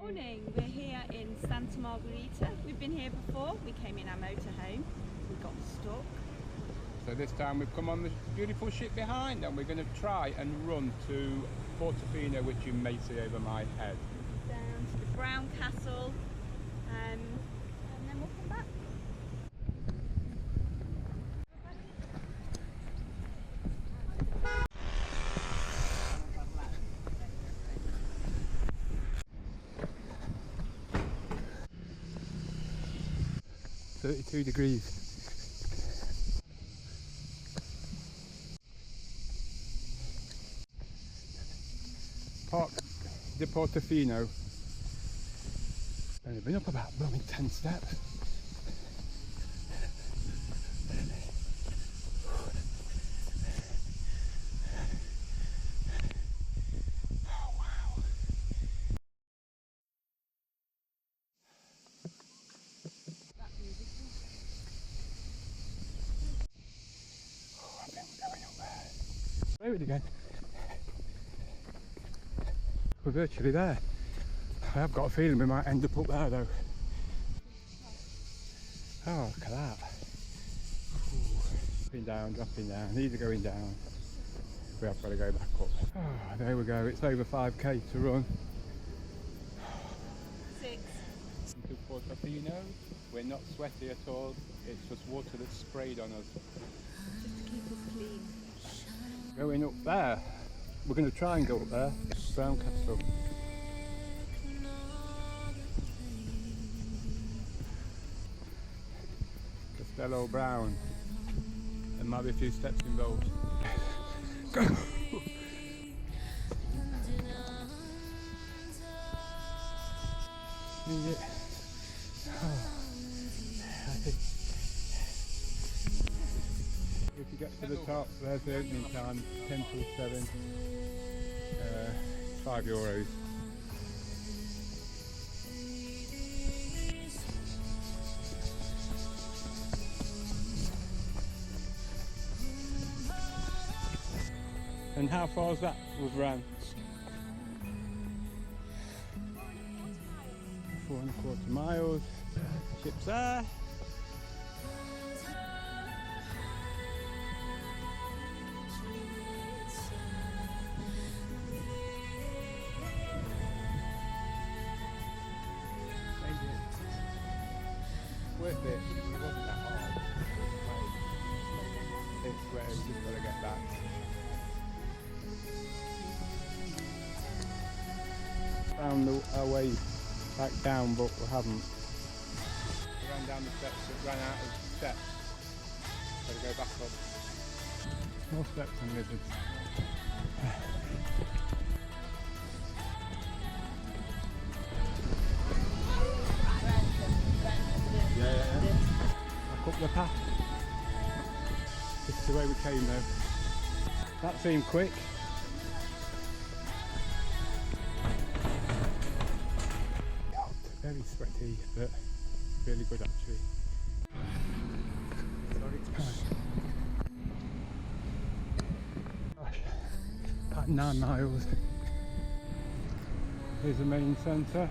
Morning, we're here in Santa Margherita. We've been here before. We came in our motorhome. We got stuck. So this time we've come on the beautiful ship behind and we're going to try and run to Portofino, which you may see over my head. Down to the Brown Castle and then we'll come back. .32 degrees. Park de Portofino. Only been up about 10 steps. Oh wow. Oh, I've been going up there. Play it again. We're virtually there. I have got a feeling we might end up there though. Oh, look at that. Dropping down. These are going down. We have got to go back up. Oh, there we go. It's over 5k to run. 6. To Portofino. We're not sweaty at all. It's just water that's sprayed on us. Just to keep us clean. Going up there. We're going to try and go up there. Brown Castle. Castello Brown. There might be a few steps involved. Go! Yeah. Oh. If you get to the top, there's the opening time, 10 till 7. €5. And how far is that we've ran? 4¼ miles. Ship's there. Worth it. It wasn't that hard. It's where we just got to get back. Found our way back down, but we haven't. We ran down the steps, but ran out of steps. Got to go back up. More steps and lizards. Back up the path. This is the way we came though. That seemed quick. Very sweaty, but really good actually. Gosh, about 9 miles. Here's the main centre.